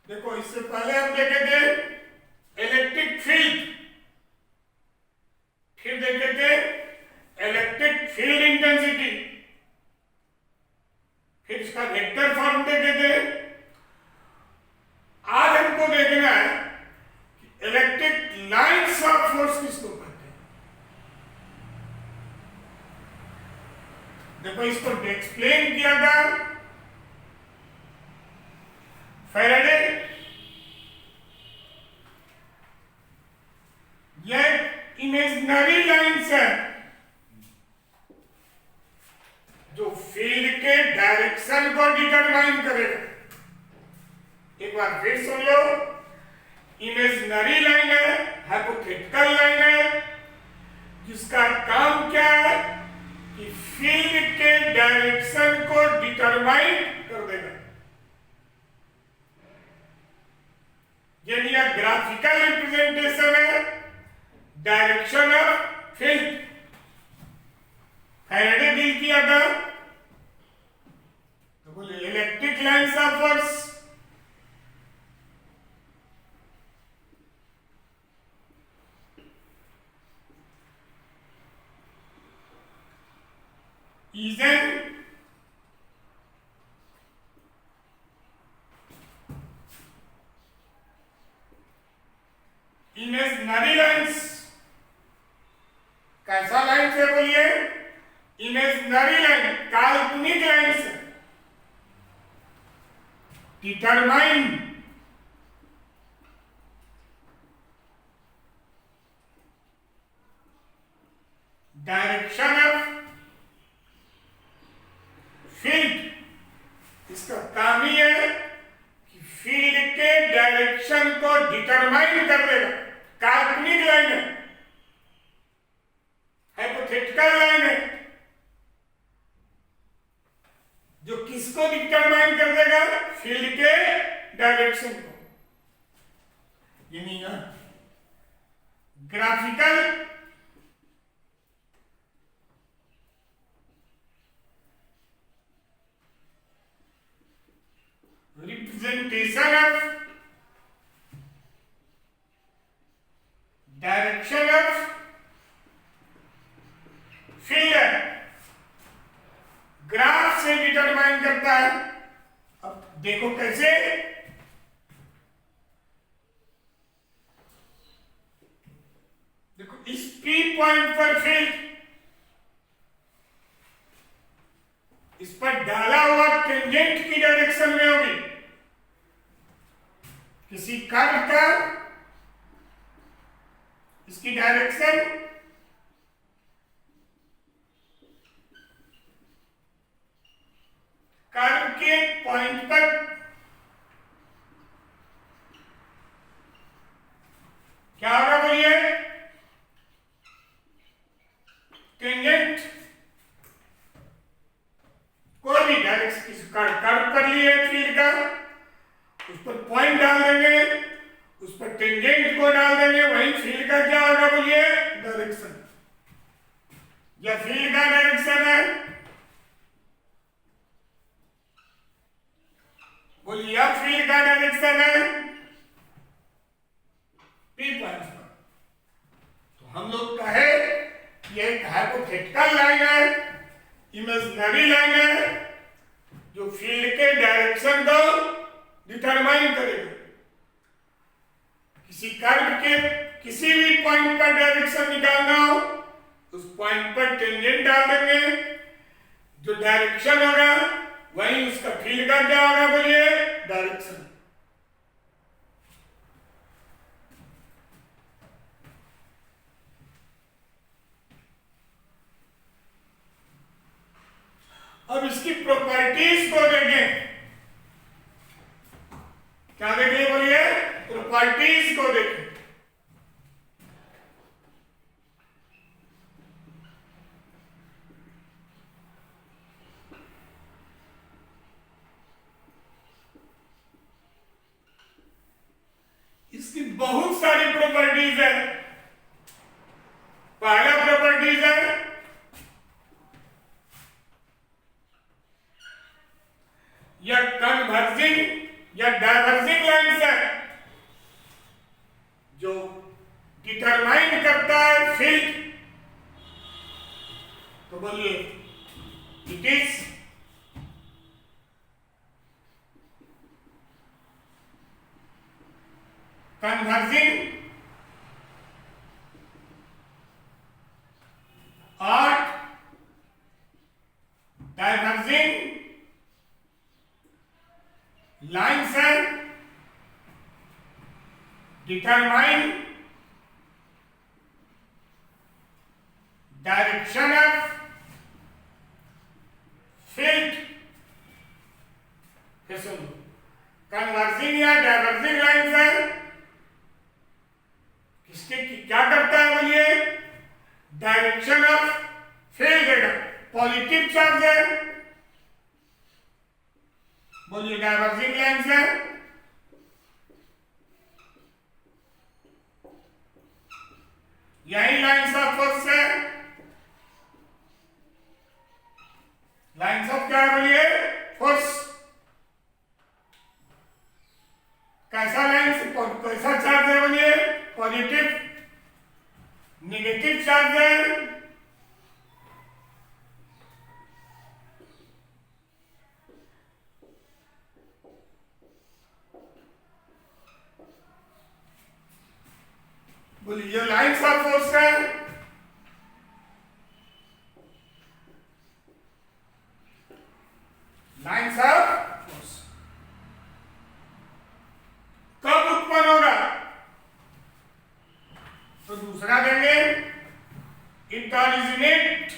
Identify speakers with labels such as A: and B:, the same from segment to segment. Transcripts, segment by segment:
A: देखो इससे पहले हम देखे थे इलेक्ट्रिक फील्ड, फिर देखे थे इलेक्ट्रिक फील्ड इंटेंसिटी, फिर इसका वेक्टर फॉर्म देखे थे। आज हमको देखना है कि इलेक्ट्रिक लाइन्स ऑफ फोर्स किसको कहते हैं। देखो इसको एक्सप्लेन किया था फैराडे। यह इमेजिनरी लाइन्स है जो फील्ड के डायरेक्शन को डिटरमाइन करेगा। एक बार फिर सुन लो, इमेजिनरी लाइन है, हाइपोथेटिकल लाइन है, जिसका काम क्या है कि फील्ड के डायरेक्शन को डिटरमाइन कर देगा। यानी यह ग्राफिकल रिप्रेजेंटेशन है direction of field. Faraday deal किया था, तो बोले electric lines of force. is an imaginary lines. कैसा लाइन से बोलिए? इमेजिनरी लाइन, काल्पनिक लाइन से डिटरमाइन डायरेक्शन ऑफ फील्ड। इसका काम ही है कि फील्ड के डायरेक्शन को डिटरमाइन कर देगा। काल्पनिक लाइन है, हाइपोथेटिकल लाइन है, जो किसको डिटरमाइन कर देगा? फील्ड के डायरेक्शन को। यानी graphical representation of direction of field graph से डिटरमाइन करता है। अब देखो कैसे। देखो इस P पॉइंट पर फील्ड, इस पर डाला हुआ टेंजेंट की डायरेक्शन में होगी। किसी कर्व का इसकी डायरेक्शन कर्व के पॉइंट पर क्या होगा बोलिए? टेंजेंट। कोई भी डायरेक्शन किसी कर्व कर लिए फील्ड का, उस पर पॉइंट डाल देंगे, उस पर टेंजेंट को डाल देंगे, वही फील्ड का क्या होगा बोलिए? डायरेक्शन। यह फील्ड का डायरेक्शन है। बोलिए यह फील्ड का डायरेक्शन है P पॉइंट पर। तो हम लोग कहे कि यह एक हाइपोथेटिकल लाइन है, इमेजिनरी लाइन है, जो फील्ड के डायरेक्शन को डिटरमाइन करेगा। किसी कर्व के किसी भी पॉइंट पर डायरेक्शन निकालना हो, उस पॉइंट पर टेंजेंट डाल देंगे, जो डायरेक्शन होगा वही उसका फील्ड का क्या होगा बोलिए? डायरेक्शन। अब इसकी प्रॉपर्टीज को देखें। क्या देखें बोलिए? प्रॉपर्टीज को देखें। इसकी बहुत सारी प्रॉपर्टीज है। पहला प्रॉपर्टीज है या कन्वर्जिंग या डाइवर्जिंग लाइंस है जो डिटरमाइन करता है फील्ड, तो बोलिए इट इज कन्वर्जिंग और डाइवर्जिंग लाइन्स है डिटरमाइन डायरेक्शन ऑफ फील्ड। फिर सुनो, कन्वर्जिंग या डाइवर्जिंग लाइन्स है किसके क्या करता है बोलिए, डायरेक्शन ऑफ फील्ड देगा। पॉजिटिव चार्ज है बोलिए डाइवर्जिंग लाइन्स है, यही लाइन्स ऑफ फोर्स है। लाइन्स ऑफ क्या है बोलिए, फोर्स। कैसा लाइन्स, कैसा चार्ज है बोलिए, पॉजिटिव। नेगेटिव चार्ज है बोलिए, ये लाइन्स ऑफ फोर्स है। लाइन्स ऑफ फोर्स कब उत्पन्न होगा, तो दूसरा देंगे, it originate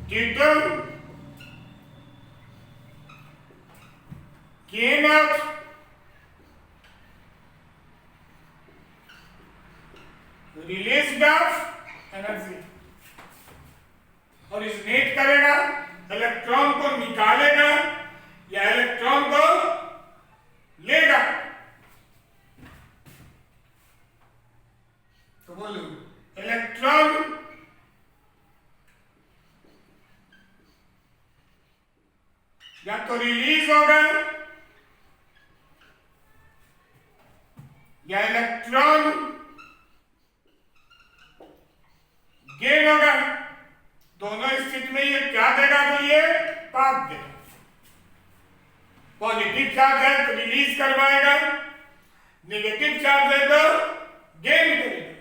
A: due to gain of release of energy. Originate करेगा, इलेक्ट्रॉन को निकालेगा या इलेक्ट्रॉन को लेगा। तो बोलो, इलेक्ट्रॉन या तो रिलीज होगा या इलेक्ट्रॉन गेन होगा। दोनों स्थिति में ये क्या देगा बोलिए, पाप देगा। पॉजिटिव चार्ज है तो रिलीज करवाएगा, नेगेटिव चार्ज है तो गेन करेगा।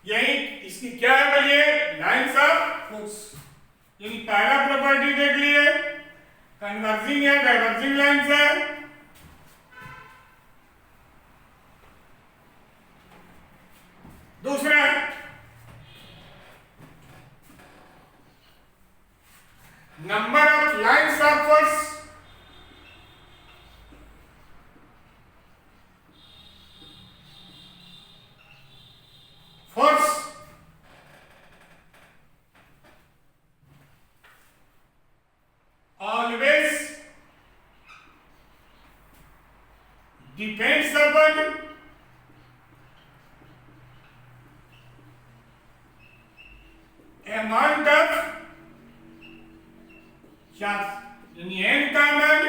A: यही इसकी क्या है बोलिए, लाइन्स ऑफ फोर्स। यानी पहला प्रॉपर्टी देख लिए, कन्वर्जिंग या डाइवर्जिंग लाइन्स है। दूसरा, number of lines of force. Force always depends upon amount of charge, यानी n का मान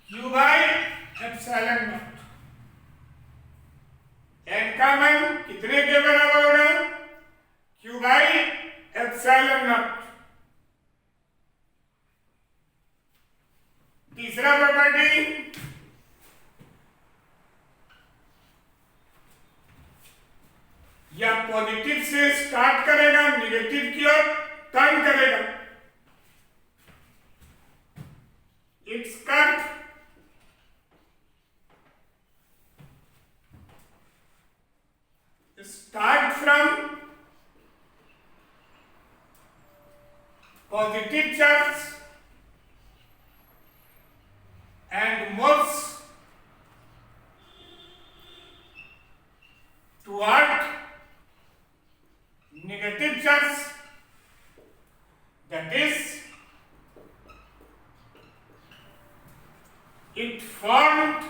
A: q by epsilon not. n का मान कितने के बराबर होगा, q by epsilon नॉट। तीसरा प्रॉपर्टी, या पॉजिटिव से स्टार्ट करेगा, नेगेटिव की ओर टर्न करेगा। It's curve start from positive charge and moves toward negative charge, that is it formed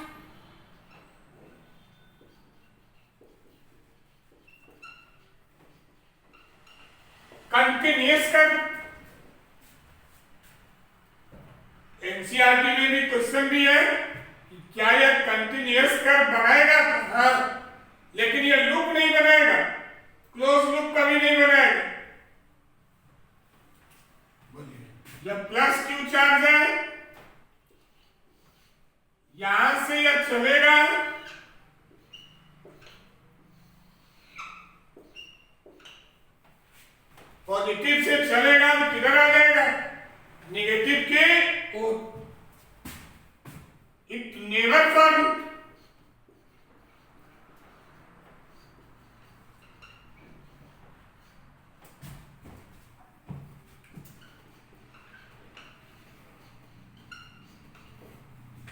A: continuous curve, NCERT में भी क्वेश्चन भी है कि क्या यह कंटिन्यूअस कर्व बनाएगा? हाँ, लेकिन यह लूप नहीं बनाएगा, क्लोज लूप कभी नहीं बनाएगा। यह प्लस क्यू चार्ज है, यहां से यह चलेगा, पॉजिटिव से चलेगा तो किधर आ जाएगा? नेगेटिव के ओर। It never form.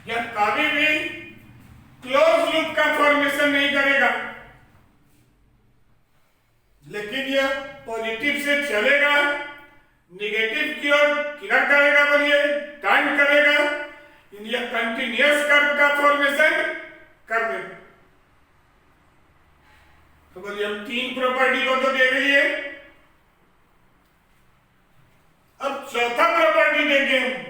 A: यह कभी भी क्लोज लूप का फॉर्मेशन नहीं करेगा, लेकिन यह पॉजिटिव से चलेगा, नेगेटिव की ओर किधर करेगा? बोलिए, टर्न करेगा। यह कंटिन्यूअस कर्व का फॉर्मेशन कर देगा। तो बोलिए, हम तीन प्रॉपर्टी को तो देख लिए, अब चौथा प्रॉपर्टी देखें हम।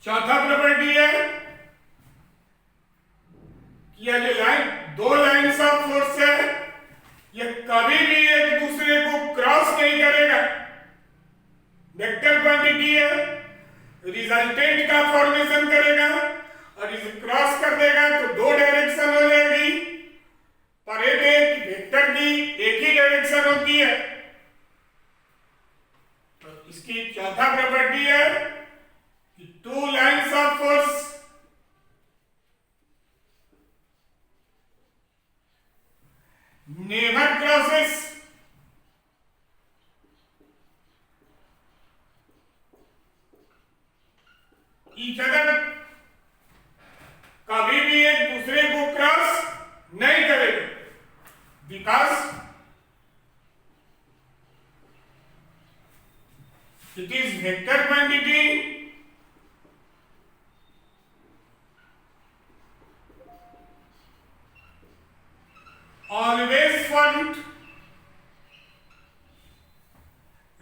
A: चौथा प्रॉपर्टी है कि यह जो लाइन, दो लाइन्स ऑफ फोर्स है, यह कभी भी एक दूसरे को क्रॉस नहीं करेगा। वेक्टर क्वांटिटी है, रिजल्टेंट का फॉर्मेशन करेगा और इसे क्रॉस कर देगा तो दो डायरेक्शन हो जाएगी। पर एक वेक्टर की एक ही डायरेक्शन होती है। तो इसकी चौथा प्रॉपर्टी है two lines of force never crosses each other, कभी भी एक दूसरे को क्रॉस नहीं करेगा, because it is vector quantity always want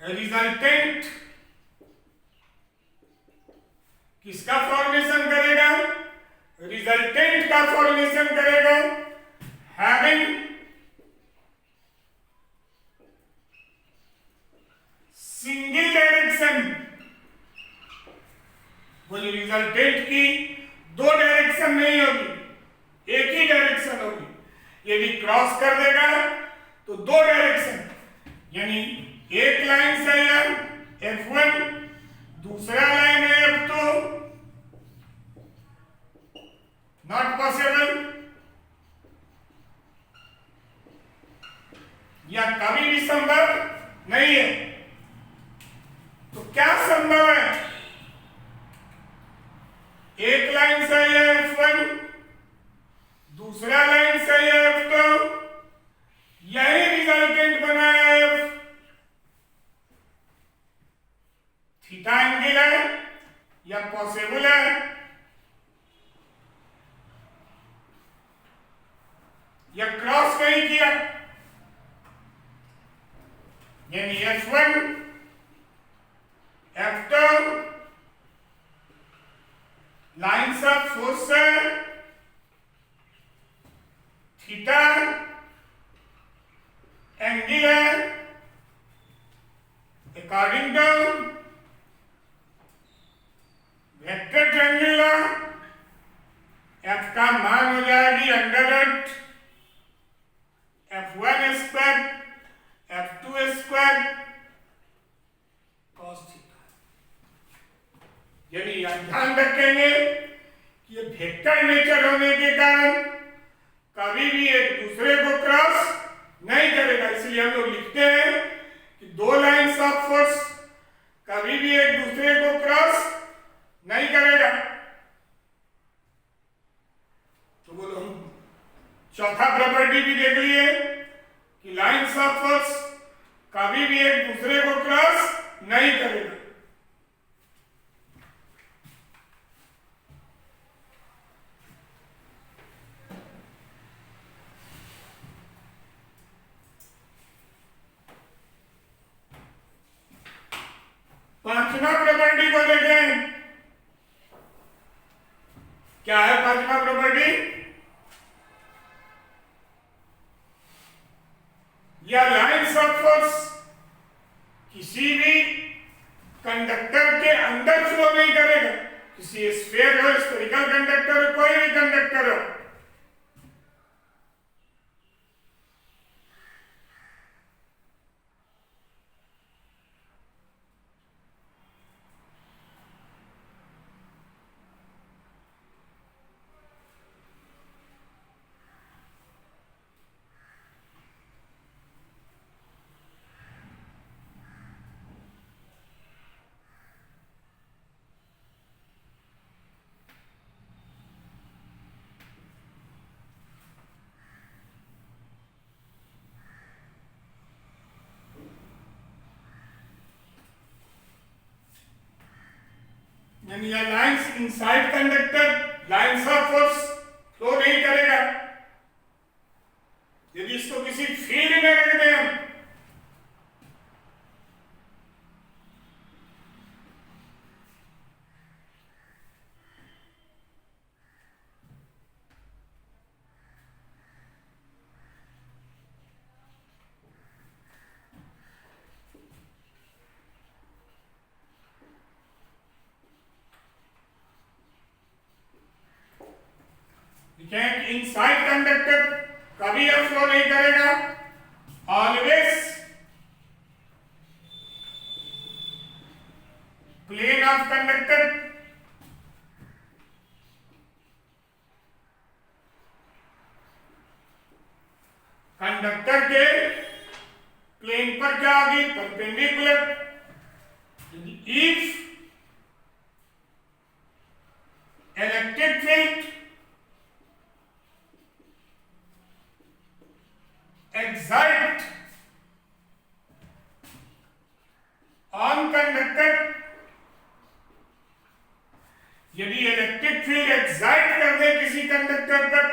A: resultant किसका फॉर्मेशन करेगा? रिजल्टेंट का फॉर्मेशन करेगा, हैविंग सिंगल डायरेक्शन। बोलिए, रिजल्टेंट की दो डायरेक्शन नहीं होगी, एक ही डायरेक्शन होगी। यदि क्रॉस कर देगा तो दो डायरेक्शन, यानी एक लाइन से यह F1, दूसरा लाइन है F2, नॉट पॉसिबल। यह कभी भी संभव नहीं है। तो क्या संभव है? एक लाइन से यह F1, दूसरा लाइन से यह F2, यही रिजल्टेंट बना है F। थीटा एंगल है, यह पॉसिबल है। यह क्रॉस नहीं किया, यानी F1, F2 lines of force है, थीटा एंगल है, according to vector triangular F का मान हो जाएगी under F1 square F2 square cos theta. यानी ध्यान रखेंगे कि ये वेक्टर नेचर होने के कारण कभी भी एक दूसरे को क्रॉस नहीं करेगा। इसलिए हम लोग लिखते हैं कि दो लाइन्स ऑफ फोर्स कभी भी एक दूसरे को क्रॉस नहीं करेगा। तो बोलो, हम चौथा प्रॉपर्टी भी देख लिए कि लाइंस ऑफ फोर्स कभी भी एक दूसरे को क्रॉस नहीं करेगा। पांचवा प्रॉपर्टी को देखें, क्या है पांचवा प्रॉपर्टी? या लाइंस ऑफ फोर्स किसी भी कंडक्टर के अंदर फ्लो नहीं करेगा, किसी स्फीयर हो, स्फेरिकल कंडक्टर हो, कोई भी कंडक्टर हो, यानी यह lines inside conductor lines of force flow नहीं करेगा। यदि इसको किसी फील्ड में रख दें हम, इनसाइड कंडक्टर कभी अब फ्लो नहीं करेगा, always plane of conductor conductor के प्लेन पर क्या होगी? Perpendicular. If electric field exert on conductor, यदि इलेक्ट्रिक फील्ड एक्साइट कर दे किसी कंडक्टर पर,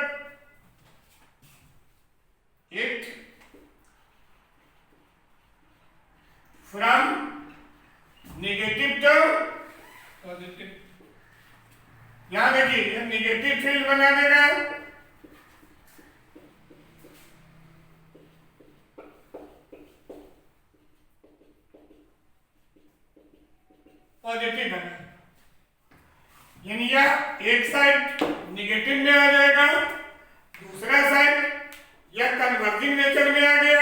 A: it from negative to positive, यहां देखिए यह नेगेटिव फील्ड बना देगा, पॉजिटिव बना, यानी यह एक साइड निगेटिव में आ जाएगा, दूसरा साइड यह कन्वर्जिंग नेचर में आ गया,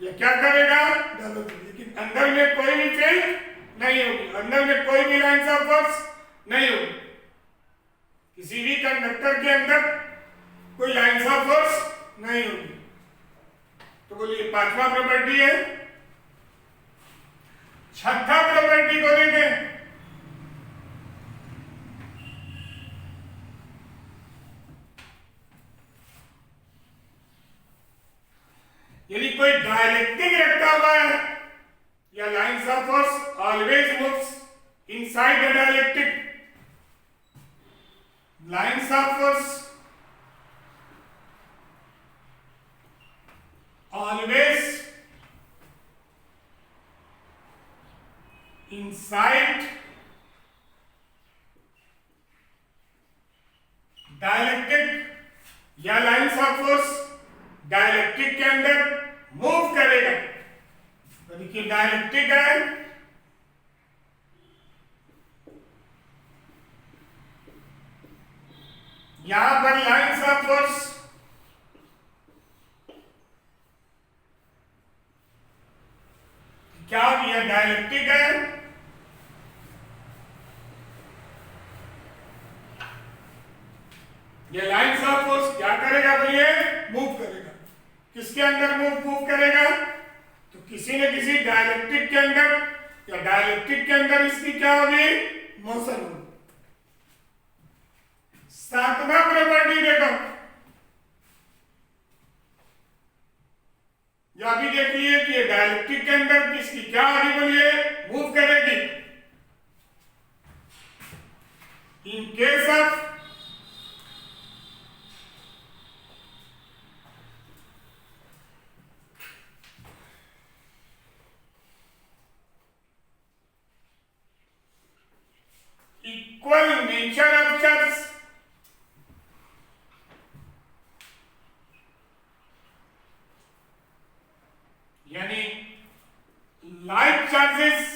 A: यह क्या करेगा? लेकिन अंदर में कोई भी फील्ड नहीं होगी, अंदर में कोई भी लाइंस ऑफ फोर्स नहीं होगी, किसी भी कंडक्टर के अंदर कोई लाइंस ऑफ फोर्स नहीं होगी। तो बोलिए पांचवा प्रॉपर्टी है। छठा प्रॉपर्टी को देखें, यदि कोई डायलेक्ट्रिक रखा हुआ है, या lines of force always moves inside the dielectric, lines of force always inside dielectric, या लाइंस ऑफ फोर्स डायलेक्ट्रिक के अंदर मूव करेगा। तो देखिए डायलेक्ट्रिक है, यहां पर लाइंस ऑफ फोर्स क्या किया? डायलेक्ट्रिक है, ये लाइंस ऑफ फोर्स क्या करेगा? बोलिए मूव करेगा। किसके अंदर मूव करेगा? तो किसी न किसी डायलेक्ट्रिक के अंदर, या डायलेक्ट्रिक के अंदर इसकी क्या होगी? मोशन होगी। सातवां प्रॉपर्टी देखो, जो अभी देखिए कि डायलेक्ट्रिक के अंदर किसकी क्या आगे बोलिए मूव करेगी। In case of equal nature of charge, यानी like charges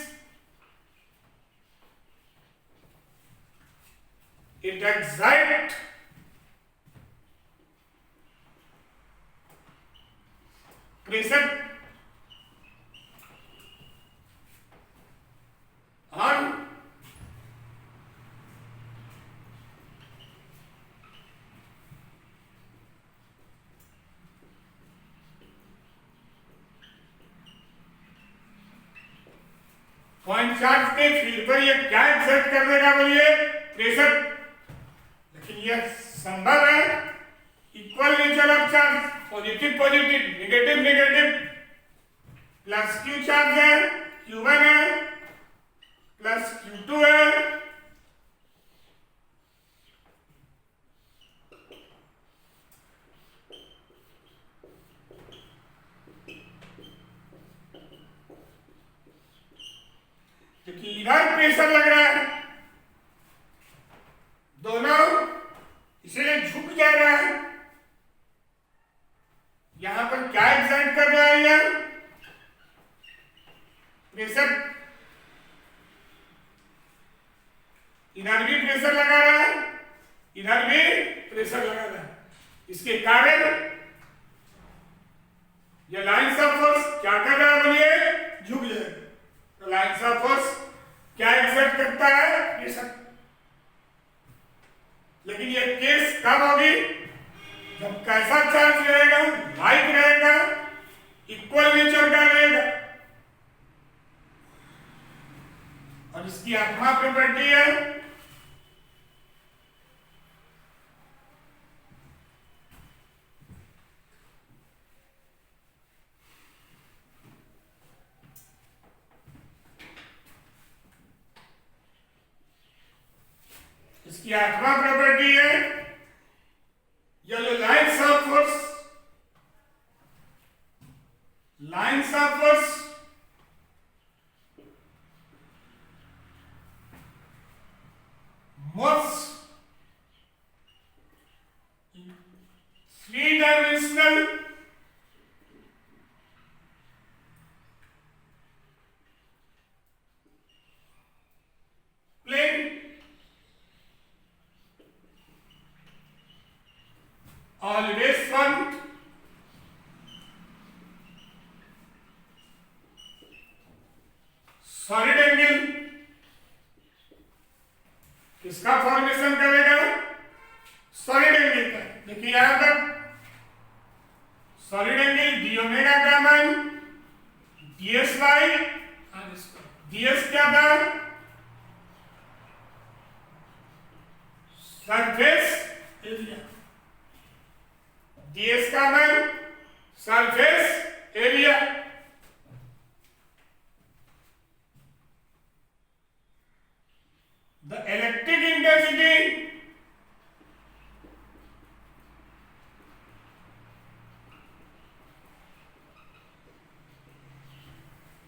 A: it exact pressure on point charge के फील्ड पर ये क्या एक्सर्ट कर देगा बोलिए प्रेशर। लेकिन यह संभव है equal nature of charge, positive positive negative negative, plus Q charge है Q1 है प्लस Q2 है, क्योंकि इधर प्रेशर लग रहा है दोनों, इसलिए झुक जा रहा है। यहां पर क्या एक्सर्ट कर रहा है यह प्रेशर, इधर भी प्रेशर लगा रहा है इधर भी प्रेशर लगा रहा है। इसके कारण यह लाइन्स ऑफ फोर्स क्या कर रहा है बोलिए झुक जाएगा। तो लाइन्स ऑफ फोर्स क्या एक्सर्ट करता है प्रेशर। लेकिन ये केस कब होगी जब कैसा चार्ज रहेगा, लाइक रहेगा, इक्वल नेचर का रहेगा। और इसकी आठवां प्रॉपर्टी है ये जो lines of force most three dimensional plane always want solid angle किसका फॉर्मेशन करेगा सॉलिड एंगल का। देखिए यहां पर सॉलिड एंगल डी ओमेगा का मान ds बाई ds क्या था सरफेस एरिया, ds का मान surface area. The electric intensity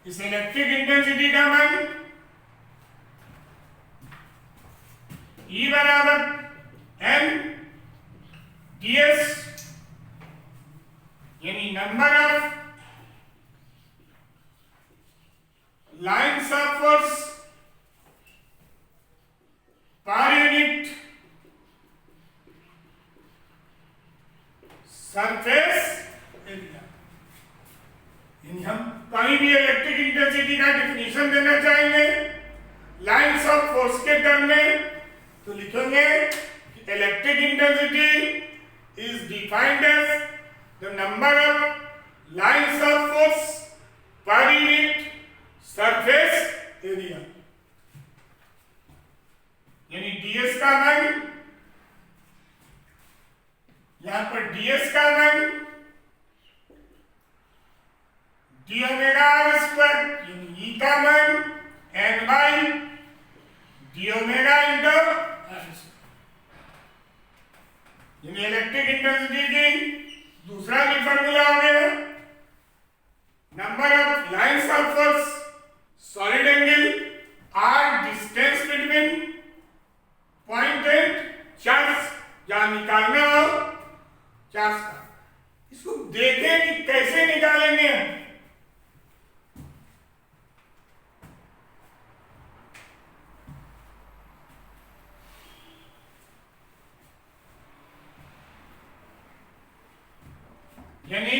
A: इस इलेक्ट्रिक इंटेंसिटी का मान E बराबर m ds, यानी number of lines of force पर यूनिट सरफेस एरिया। यानी हम कहीं भी इलेक्ट्रिक इंटेंसिटी का डिफिनीशन देना चाहेंगे लाइन्स ऑफ फोर्स के टर्म में तो लिखेंगे electric intensity is defined as the number of lines of force per unit surface area, यानी ds का मान यहां पर ds का मान डी ओमेगा आर स्क्वायर, यानी ई का मान N by D omega into R square, यानी इलेक्ट्रिक इंटेंसिटी की दूसरा भी फॉर्मूला हो गया। Number of lines of force solid angle R distance between point and charge, जहां निकालना हो चार्ज का, इसको देखें कि कैसे निकालेंगे हम। यानी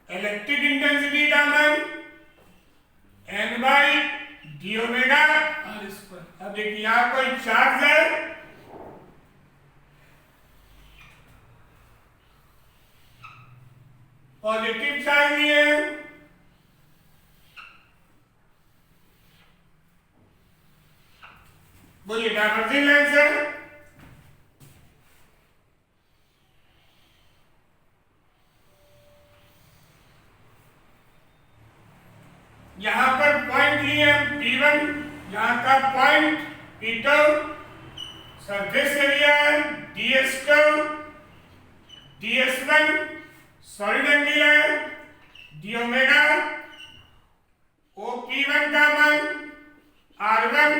A: इलेक्ट्रिक इंटेंसिटी का मान N by D omega R square. अब देखिए यहां कोई चार्ज है, पॉजिटिव चार्ज नहीं है, बोलिए डाइवर्जिंग लाइन से यहां पर पॉइंट लिए P1, यहां का point P2, surface area DS2, DS1 solid angle है, डी ओमेगा OP1 का मान R1,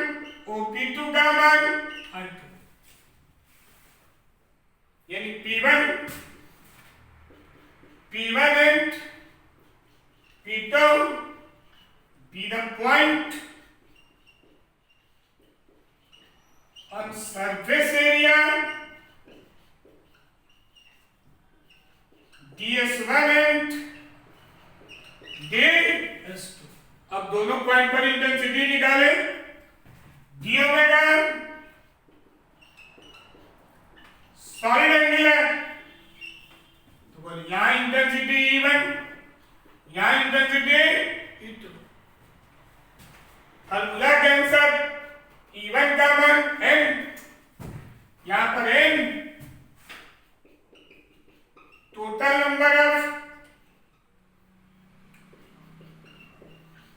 A: OP2 का मान R2, यानी P1 and P2 be the point on surface area DS1 and DS2। अब दोनों पॉइंट पर इंटेंसिटी निकाले। डी ओमेगा सॉलिड एंगल है, तो बोल यहां इंटेंसिटी E1, यहां इंटेंसिटी E2। फॉर्मूला के अनुसार E1 का मान n, यहां पर n total number of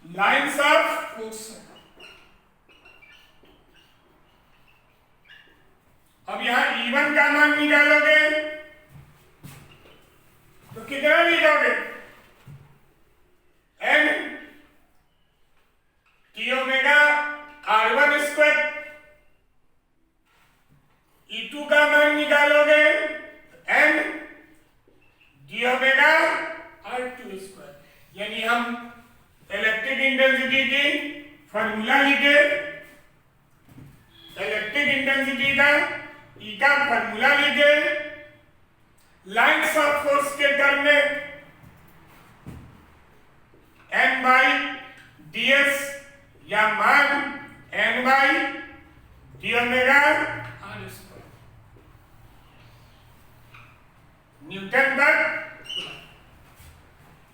A: lines of force. अब यहां E1 का मान निकालोगे तो कितना लिखोगे, n T omega R1 square. E2 का मान निकालोगे n D omega R2 square. यानी हम इलेक्ट्रिक इंटेंसिटी की फॉर्मूला लिखे, इलेक्ट्रिक इंटेंसिटी का E का फॉर्मूला लिखे, लाइंस ऑफ फोर्स के टर्म में n बाई ds या मान n by D omega R square, newton पर।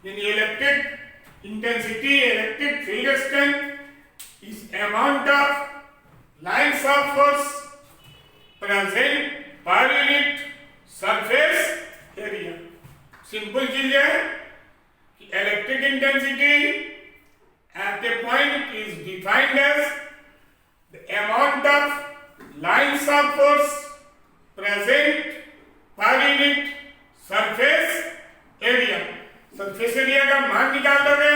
A: यानी electric intensity, electric field strength is amount of lines of force present per unit surface area. Simple चीज है कि electric intensity at a point is defined as the amount of lines of force present per unit surface area। Surface area का मान निकाल दोगे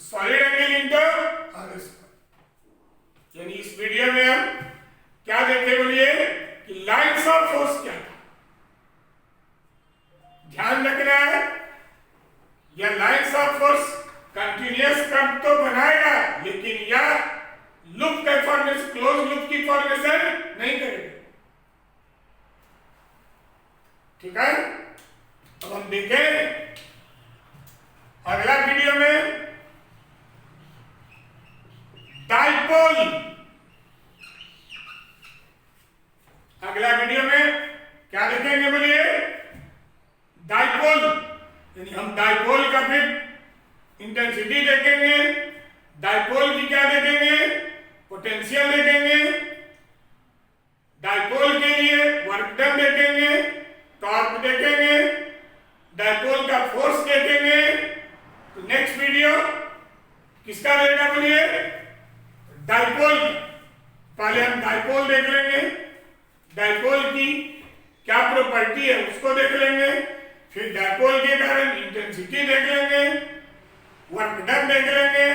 A: solid angle into R square. यानी इस video में हम क्या देखे बोलिए कि लाइंस ऑफ फोर्स क्या था। ध्यान रखना है, यह lines of force continuous curve तो बनाएगा, लेकिन यह लूप के फॉर्मेशन, क्लोज लूप की फॉर्मेशन नहीं करेगा। ठीक है, अब हम देखें अगला वीडियो में डाइपोल। अगला वीडियो में क्या देखेंगे बोलिए, डाइपोल। यानी हम डाइपोल का फिर इंटेंसिटी देखेंगे, डाइपोल की क्या देखेंगे, पोटेंशियल देखेंगे, डाइपोल के लिए वर्क डन देखेंगे, टॉर्क देखेंगे, डाइपोल का फोर्स देखेंगे। तो नेक्स्ट वीडियो किसका रहेगा बोलिए? डाइपोल। पहले हम डाइपोल देख लेंगे, डाइपोल की क्या प्रॉपर्टी है उसको देख लेंगे, फिर डाइपोल के कारण इंटेंसिटी देख लेंगे, वर्क डन देख लेंगे,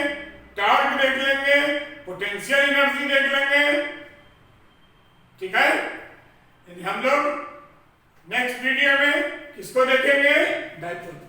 A: टॉर्क देख लेंगे, पोटेंशियल एनर्जी देख लेंगे। ठीक है, हम लोग नेक्स्ट वीडियो में किसको देखेंगे? डाइपोल।